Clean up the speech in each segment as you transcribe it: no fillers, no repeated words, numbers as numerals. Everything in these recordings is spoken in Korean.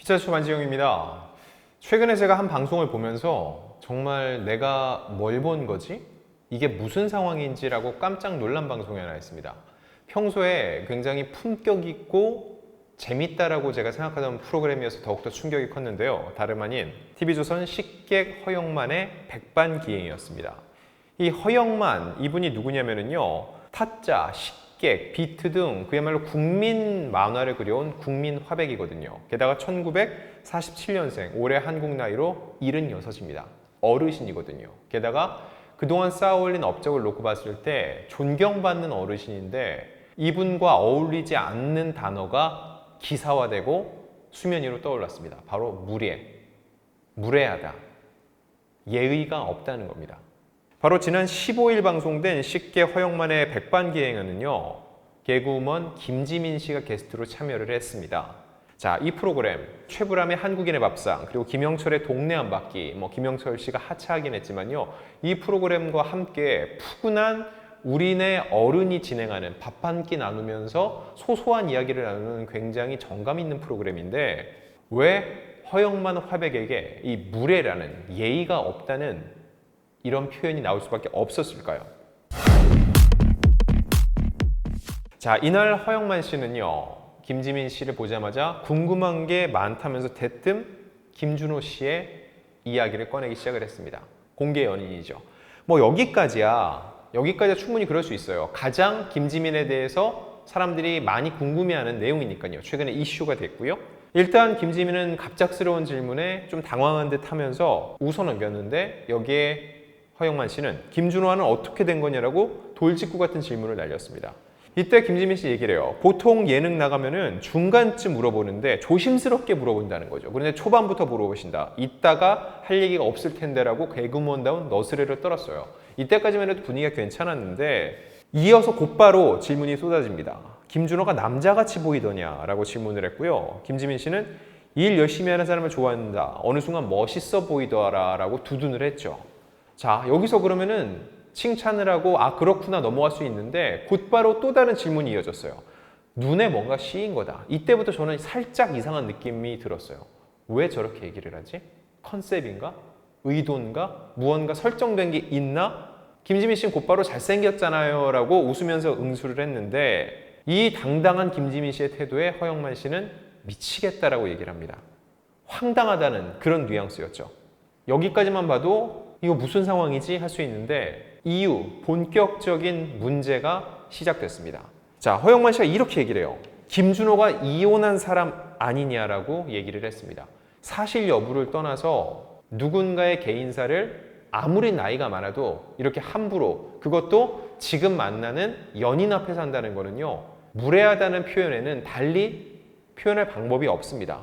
투자수 반지영입니다. 최근에 제가 한 방송을 보면서 정말 내가 뭘 본 거지? 이게 무슨 상황인지라고 깜짝 놀란 방송이 하나 있습니다. 평소에 굉장히 품격 있고 재밌다라고 제가 생각하던 프로그램이어서 더욱더 충격이 컸는데요. 다름 아닌 TV조선 식객 허영만의 백반기행이었습니다. 이 허영만 이분이 누구냐면요. 타짜, 식객, 비트 등 그야말로 국민 만화를 그려온 국민 화백이거든요. 게다가 1947년생, 올해 한국 나이로 76입니다. 어르신이거든요. 게다가 그동안 쌓아올린 업적을 놓고 봤을 때 존경받는 어르신인데 이분과 어울리지 않는 단어가 기사화되고 수면 위로 떠올랐습니다. 바로 무례하다, 예의가 없다는 겁니다. 바로 지난 15일 방송된 식객 허영만의 백반기행에는요, 개그우먼 김지민 씨가 게스트로 참여를 했습니다. 자, 이 프로그램 최불암의 한국인의 밥상, 그리고 김영철의 동네 한 바퀴, 김영철 씨가 하차하긴 했지만요, 이 프로그램과 함께 푸근한 우리네 어른이 진행하는 밥 한 끼 나누면서 소소한 이야기를 나누는 굉장히 정감 있는 프로그램인데, 왜 허영만 화백에게 이 무례라는, 예의가 없다는 이런 표현이 나올 수밖에 없었을까요? 자, 이날 허영만 씨는요, 김지민 씨를 보자마자 궁금한 게 많다면서 대뜸 김준호 씨의 이야기를 꺼내기 시작을 했습니다. 공개 연인이죠. 여기까지야 충분히 그럴 수 있어요. 가장 김지민에 대해서 사람들이 많이 궁금해하는 내용이니까요. 최근에 이슈가 됐고요. 일단 김지민은 갑작스러운 질문에 좀 당황한 듯 하면서 웃어 넘겼는데, 여기에 허영만 씨는 김준호와는 어떻게 된 거냐라고 돌직구 같은 질문을 날렸습니다. 이때 김지민 씨 얘기를 해요. 보통 예능 나가면은 중간쯤 물어보는데 조심스럽게 물어본다는 거죠. 그런데 초반부터 물어보신다. 이따가 할 얘기가 없을 텐데라고 개그우먼다운 너스레를 떨었어요. 이때까지만 해도 분위기가 괜찮았는데 이어서 곧바로 질문이 쏟아집니다. 김준호가 남자같이 보이더냐라고 질문을 했고요. 김지민 씨는 일 열심히 하는 사람을 좋아한다. 어느 순간 멋있어 보이더라라고 두둔을 했죠. 자, 여기서 그러면은 칭찬을 하고 그렇구나 넘어갈 수 있는데 곧바로 또 다른 질문이 이어졌어요. 눈에 뭔가 씌인 거다. 이때부터 저는 살짝 이상한 느낌이 들었어요. 왜 저렇게 얘기를 하지? 컨셉인가? 의도인가? 무언가 설정된 게 있나? 김지민 씨는 곧바로 잘생겼잖아요 라고 웃으면서 응수를 했는데, 이 당당한 김지민 씨의 태도에 허영만 씨는 미치겠다라고 얘기를 합니다. 황당하다는 그런 뉘앙스였죠. 여기까지만 봐도 이거 무슨 상황이지? 할 수 있는데 이유, 본격적인 문제가 시작됐습니다. 자, 허영만 씨가 이렇게 얘기를 해요. 김준호가 이혼한 사람 아니냐라고 얘기를 했습니다. 사실 여부를 떠나서 누군가의 개인사를 아무리 나이가 많아도 이렇게 함부로, 그것도 지금 만나는 연인 앞에서 한다는 거는요, 무례하다는 표현에는 달리 표현할 방법이 없습니다.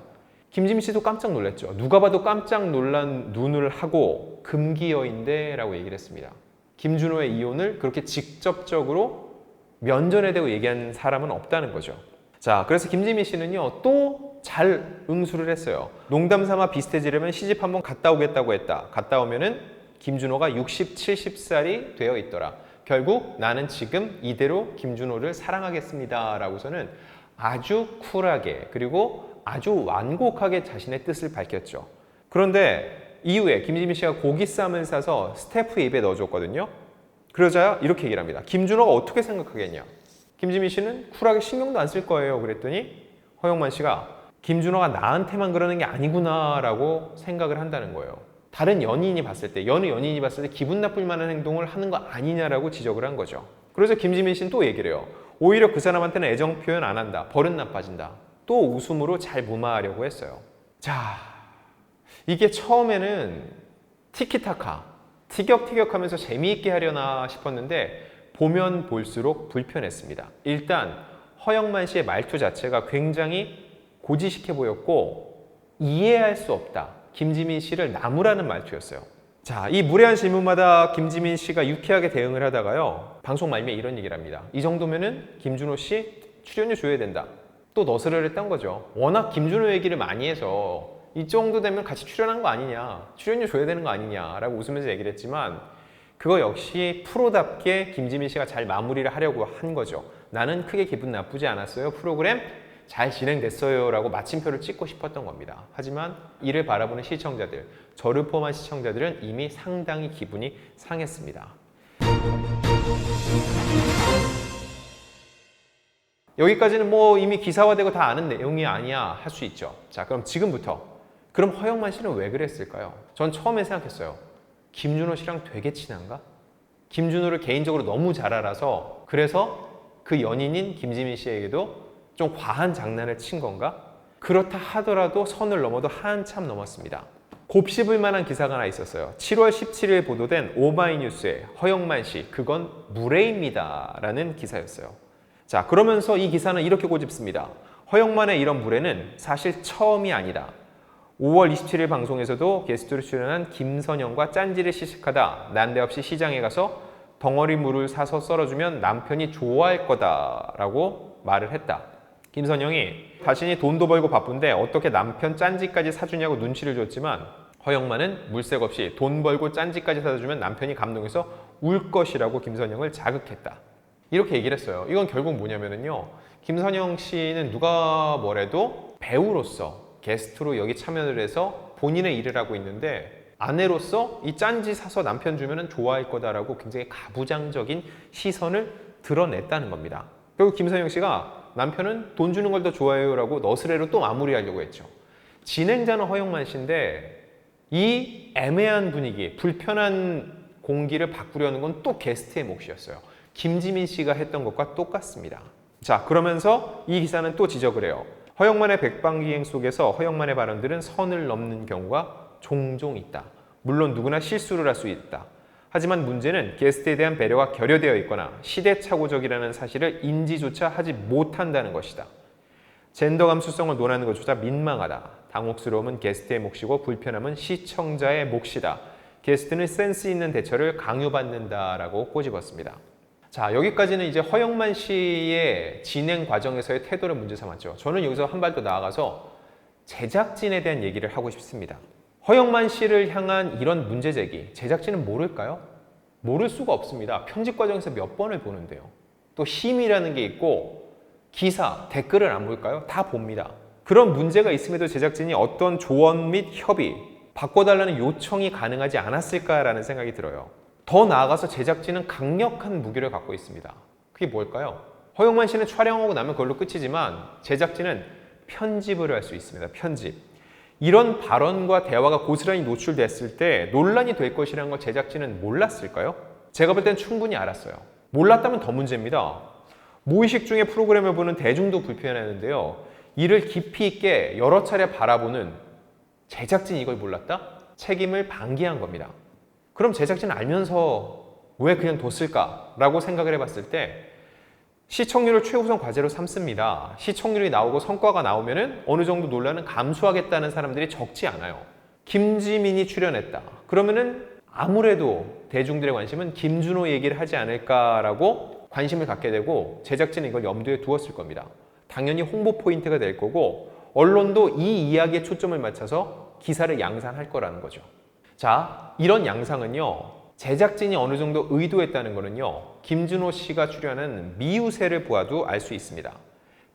김지민 씨도 깜짝 놀랐죠. 누가 봐도 깜짝 놀란 눈을 하고 금기어인데 라고 얘기를 했습니다. 김준호의 이혼을 그렇게 직접적으로 면전에 대고 얘기한 사람은 없다는 거죠. 자, 그래서 김지민 씨는요, 또 잘 응수를 했어요. 농담 삼아 비슷해지려면 시집 한번 갔다 오겠다고 했다. 갔다 오면은 김준호가 60, 70살이 되어 있더라. 결국 나는 지금 이대로 김준호를 사랑하겠습니다 라고서는 아주 쿨하게, 그리고 아주 완곡하게 자신의 뜻을 밝혔죠. 그런데 이후에 김지민 씨가 고기쌈을 싸서 스태프 입에 넣어줬거든요. 그러자 이렇게 얘기를 합니다. 김준호가 어떻게 생각하겠냐? 김지민 씨는 쿨하게 신경도 안 쓸 거예요. 그랬더니 허영만 씨가 김준호가 나한테만 그러는 게 아니구나 라고 생각을 한다는 거예요. 다른 연인이 봤을 때, 여느 연인이 봤을 때 기분 나쁠 만한 행동을 하는 거 아니냐라고 지적을 한 거죠. 그래서 김지민 씨는 또 얘기를 해요. 오히려 그 사람한테는 애정 표현 안 한다. 버릇 나빠진다. 또 웃음으로 잘 무마하려고 했어요. 자, 이게 처음에는 티키타카, 티격태격하면서 재미있게 하려나 싶었는데 보면 볼수록 불편했습니다. 일단 허영만 씨의 말투 자체가 굉장히 고지식해 보였고 이해할 수 없다. 김지민 씨를 나무라는 말투였어요. 자, 이 무례한 질문마다 김지민 씨가 유쾌하게 대응을 하다가요, 방송 말미에 이런 얘기를 합니다. 이 정도면은 김준호 씨 출연료 줘야 된다. 또 너스를 했던 거죠. 워낙 김준호 얘기를 많이 해서 이 정도 되면 같이 출연한 거 아니냐, 출연료 줘야 되는 거 아니냐라고 웃으면서 얘기를 했지만, 그거 역시 프로답게 김지민 씨가 잘 마무리를 하려고 한 거죠. 나는 크게 기분 나쁘지 않았어요. 프로그램 잘 진행됐어요 라고 마침표를 찍고 싶었던 겁니다. 하지만 이를 바라보는 시청자들, 저를 포함한 시청자들은 이미 상당히 기분이 상했습니다. 여기까지는 뭐 이미 기사화되고 다 아는 내용이 아니야 할 수 있죠. 자, 그럼 지금부터 그럼 허영만 씨는 왜 그랬을까요? 전 처음에 생각했어요. 김준호 씨랑 되게 친한가? 김준호를 개인적으로 너무 잘 알아서 그래서 그 연인인 김지민 씨에게도 좀 과한 장난을 친 건가? 그렇다 하더라도 선을 넘어도 한참 넘었습니다. 곱씹을 만한 기사가 하나 있었어요. 7월 17일 보도된 오마이뉴스에 허영만 씨, 그건 무례입니다 라는 기사였어요. 자, 그러면서 이 기사는 이렇게 고집습니다. 허영만의 이런 무례는 사실 처음이 아니다. 5월 27일 방송에서도 게스트로 출연한 김선영과 짠지를 시식하다 난데없이 시장에 가서 덩어리 물을 사서 썰어주면 남편이 좋아할 거다라고 말을 했다. 김선영이 자신이 돈도 벌고 바쁜데 어떻게 남편 짠지까지 사주냐고 눈치를 줬지만 허영만은 물색 없이 돈 벌고 짠지까지 사다 주면 남편이 감동해서 울 것이라고 김선영을 자극했다. 이렇게 얘기를 했어요. 이건 결국 뭐냐면요. 김선영 씨는 누가 뭐래도 배우로서 게스트로 여기 참여를 해서 본인의 일을 하고 있는데 아내로서 이 짠지 사서 남편 주면 좋아할 거다라고 굉장히 가부장적인 시선을 드러냈다는 겁니다. 결국 김선영 씨가 남편은 돈 주는 걸 더 좋아해요 라고 너스레로 또 마무리하려고 했죠. 진행자는 허영만 씨인데 이 애매한 분위기, 불편한 공기를 바꾸려는 건 또 게스트의 몫이었어요. 김지민 씨가 했던 것과 똑같습니다. 자, 그러면서 이 기사는 또 지적을 해요. 허영만의 백방기행 속에서 허영만의 발언들은 선을 넘는 경우가 종종 있다. 물론 누구나 실수를 할 수 있다. 하지만 문제는 게스트에 대한 배려가 결여되어 있거나 시대착오적이라는 사실을 인지조차 하지 못한다는 것이다. 젠더 감수성을 논하는 것조차 민망하다. 당혹스러움은 게스트의 몫이고 불편함은 시청자의 몫이다. 게스트는 센스 있는 대처를 강요받는다라고 꼬집었습니다. 자, 여기까지는 이제 허영만 씨의 진행 과정에서의 태도를 문제 삼았죠. 저는 여기서 한 발 더 나아가서 제작진에 대한 얘기를 하고 싶습니다. 허영만 씨를 향한 이런 문제 제기, 제작진은 모를까요? 모를 수가 없습니다. 편집 과정에서 몇 번을 보는데요. 또 힘이라는 게 있고 기사, 댓글을 안 볼까요? 다 봅니다. 그런 문제가 있음에도 제작진이 어떤 조언 및 협의, 바꿔달라는 요청이 가능하지 않았을까라는 생각이 들어요. 더 나아가서 제작진은 강력한 무기를 갖고 있습니다. 그게 뭘까요? 허영만 씨는 촬영하고 나면 그걸로 끝이지만 제작진은 편집을 할 수 있습니다. 편집. 이런 발언과 대화가 고스란히 노출됐을 때 논란이 될 것이라는 걸 제작진은 몰랐을까요? 제가 볼 땐 충분히 알았어요. 몰랐다면 더 문제입니다. 무의식 중에 프로그램을 보는 대중도 불편했는데요. 이를 깊이 있게 여러 차례 바라보는 제작진이 이걸 몰랐다? 책임을 방기한 겁니다. 그럼 제작진은 알면서 왜 그냥 뒀을까라고 생각을 해봤을 때 시청률을 최우선 과제로 삼습니다. 시청률이 나오고 성과가 나오면 어느 정도 논란은 감수하겠다는 사람들이 적지 않아요. 김지민이 출연했다. 그러면은 아무래도 대중들의 관심은 김준호 얘기를 하지 않을까라고 관심을 갖게 되고 제작진은 이걸 염두에 두었을 겁니다. 당연히 홍보 포인트가 될 거고 언론도 이 이야기에 초점을 맞춰서 기사를 양산할 거라는 거죠. 자, 이런 양상은요. 제작진이 어느 정도 의도했다는 거는요. 김준호 씨가 출연한 미우새를 보아도 알 수 있습니다.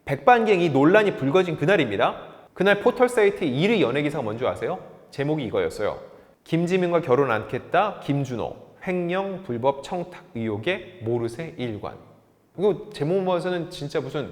백반갱이 논란이 불거진 그날입니다. 그날 포털 사이트 1위 연예 기사가 뭔지 아세요? 제목이 이거였어요. 김지민과 결혼 않겠다 김준호 횡령 불법 청탁 의혹의 모르쇠 일관. 이거 제목 보아서는 진짜 무슨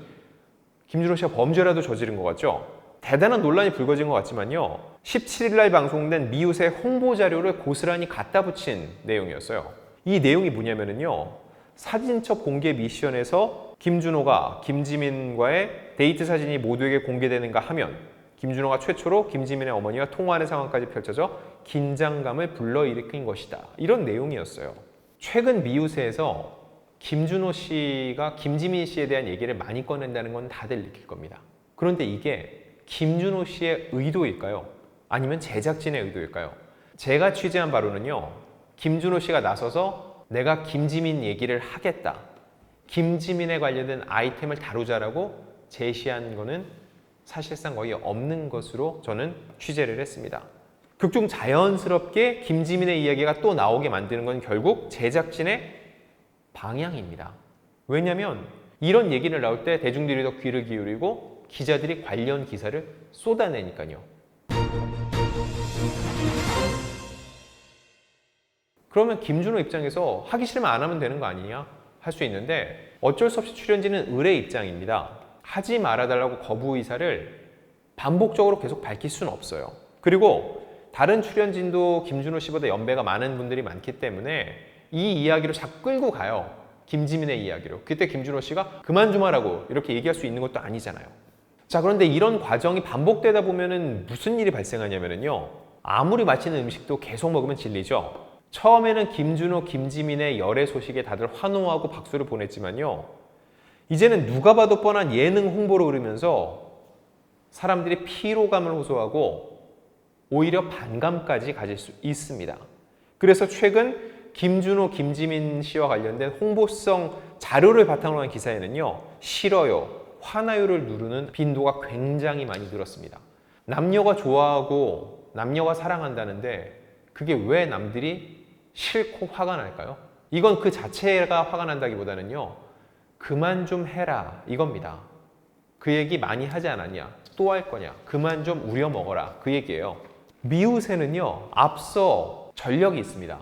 김준호 씨가 범죄라도 저지른 것 같죠? 대단한 논란이 불거진 것 같지만요. 17일 날 방송된 미우새 홍보 자료를 고스란히 갖다 붙인 내용이었어요. 이 내용이 뭐냐면요. 사진첩 공개 미션에서 김준호가 김지민과의 데이트 사진이 모두에게 공개되는가 하면 김준호가 최초로 김지민의 어머니와 통화하는 상황까지 펼쳐져 긴장감을 불러일으킨 것이다. 이런 내용이었어요. 최근 미우새에서 김준호 씨가 김지민 씨에 대한 얘기를 많이 꺼낸다는 건 다들 느낄 겁니다. 그런데 이게 김준호 씨의 의도일까요? 아니면 제작진의 의도일까요? 제가 취재한 바로는요. 김준호 씨가 나서서 내가 김지민 얘기를 하겠다. 김지민에 관련된 아이템을 다루자라고 제시한 거는 사실상 거의 없는 것으로 저는 취재를 했습니다. 극중 자연스럽게 김지민의 이야기가 또 나오게 만드는 건 결국 제작진의 방향입니다. 왜냐하면 이런 얘기를 나올 때 대중들이 더 귀를 기울이고 기자들이 관련 기사를 쏟아내니까요. 그러면 김준호 입장에서 하기 싫으면 안 하면 되는 거 아니냐? 할 수 있는데 어쩔 수 없이 출연진은 을의 입장입니다. 하지 말아달라고 거부 의사를 반복적으로 계속 밝힐 수는 없어요. 그리고 다른 출연진도 김준호 씨보다 연배가 많은 분들이 많기 때문에 이 이야기로 자꾸 끌고 가요. 김지민의 이야기로. 그때 김준호 씨가 그만 좀 하라고 이렇게 얘기할 수 있는 것도 아니잖아요. 자, 그런데 이런 과정이 반복되다 보면은 무슨 일이 발생하냐면요. 아무리 맛있는 음식도 계속 먹으면 질리죠. 처음에는 김준호, 김지민의 열애 소식에 다들 환호하고 박수를 보냈지만요. 이제는 누가 봐도 뻔한 예능 홍보로 흐르면서 사람들이 피로감을 호소하고 오히려 반감까지 가질 수 있습니다. 그래서 최근 김준호, 김지민 씨와 관련된 홍보성 자료를 바탕으로 한 기사에는요. 싫어요, 화나요를 누르는 빈도가 굉장히 많이 늘었습니다. 남녀가 좋아하고 남녀가 사랑한다는데 그게 왜 남들이 싫고 화가 날까요? 이건 그 자체가 화가 난다기보다는요. 그만 좀 해라 이겁니다. 그 얘기 많이 하지 않았냐? 또 할 거냐? 그만 좀 우려 먹어라 그 얘기예요. 미우새는요. 앞서 전력이 있습니다.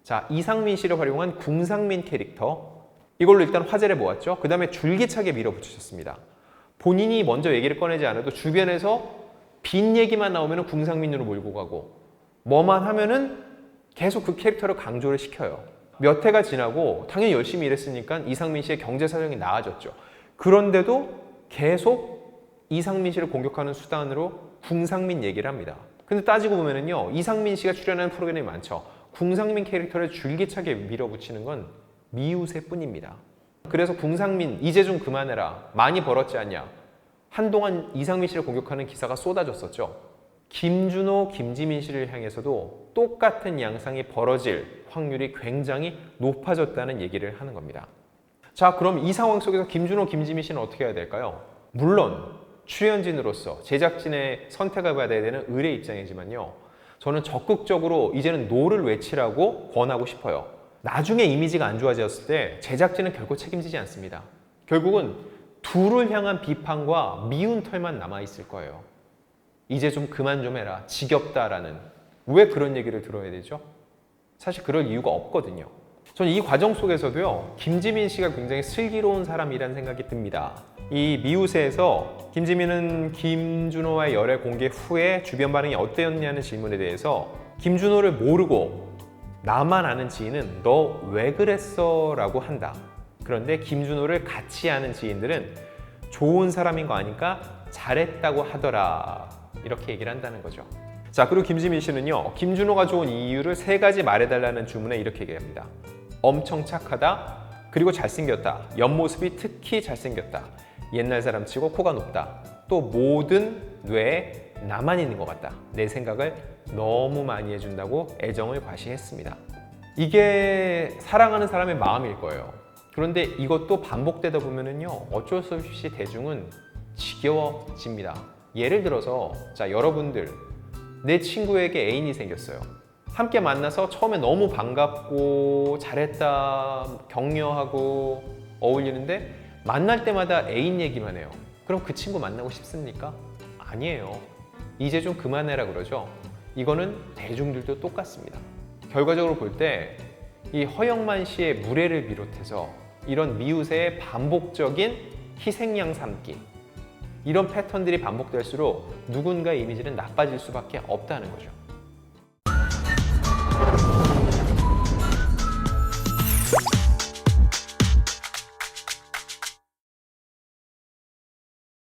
자, 이상민 씨를 활용한 궁상민 캐릭터 이걸로 일단 화제를 모았죠. 그 다음에 줄기차게 밀어붙이셨습니다. 본인이 먼저 얘기를 꺼내지 않아도 주변에서 빈 얘기만 나오면 궁상민으로 몰고 가고 뭐만 하면은 계속 그 캐릭터를 강조를 시켜요. 몇 해가 지나고 당연히 열심히 일했으니까 이상민 씨의 경제 사정이 나아졌죠. 그런데도 계속 이상민 씨를 공격하는 수단으로 궁상민 얘기를 합니다. 근데 따지고 보면은요, 이상민 씨가 출연하는 프로그램이 많죠. 궁상민 캐릭터를 줄기차게 밀어붙이는 건 미우새뿐입니다. 그래서 궁상민 이제 좀 그만해라. 많이 벌었지 않냐. 한동안 이상민 씨를 공격하는 기사가 쏟아졌었죠. 김준호, 김지민 씨를 향해서도 똑같은 양상이 벌어질 확률이 굉장히 높아졌다는 얘기를 하는 겁니다. 자, 그럼 이 상황 속에서 김준호, 김지민 씨는 어떻게 해야 될까요? 물론 출연진으로서 제작진의 선택을 받아야 되는 을의 입장이지만요. 저는 적극적으로 이제는 노를 외치라고 권하고 싶어요. 나중에 이미지가 안 좋아졌을 때 제작진은 결코 책임지지 않습니다. 결국은 둘을 향한 비판과 미운 털만 남아있을 거예요. 이제 좀 그만 좀 해라. 지겹다라는. 왜 그런 얘기를 들어야 되죠? 사실 그럴 이유가 없거든요. 저는 이 과정 속에서도요. 김지민 씨가 굉장히 슬기로운 사람이라는 생각이 듭니다. 이 미우새에서 김지민은 김준호와의 열애 공개 후에 주변 반응이 어땠냐는 질문에 대해서 김준호를 모르고 나만 아는 지인은 너 왜 그랬어? 라고 한다. 그런데 김준호를 같이 아는 지인들은 좋은 사람인 거 아니까 잘했다고 하더라. 이렇게 얘기를 한다는 거죠. 자, 그리고 김지민 씨는요. 김준호가 좋은 이유를 3가지 말해달라는 주문에 이렇게 얘기합니다. 엄청 착하다. 그리고 잘생겼다. 옆모습이 특히 잘생겼다. 옛날 사람 치고 코가 높다. 또 모든 뇌에 나만 있는 것 같다. 내 생각을 너무 많이 해준다고 애정을 과시했습니다. 이게 사랑하는 사람의 마음일 거예요. 그런데 이것도 반복되다 보면은요. 어쩔 수 없이 대중은 지겨워집니다. 예를 들어서 자, 여러분들 내 친구에게 애인이 생겼어요. 함께 만나서 처음에 너무 반갑고 잘했다 격려하고 어울리는데 만날 때마다 애인 얘기만 해요. 그럼 그 친구 만나고 싶습니까? 아니에요. 이제 좀 그만해라 그러죠. 이거는 대중들도 똑같습니다. 결과적으로 볼 때 이 허영만 씨의 무례를 비롯해서 이런 미우새의 반복적인 희생양 삼기 이런 패턴들이 반복될수록 누군가의 이미지는 나빠질 수밖에 없다는 거죠.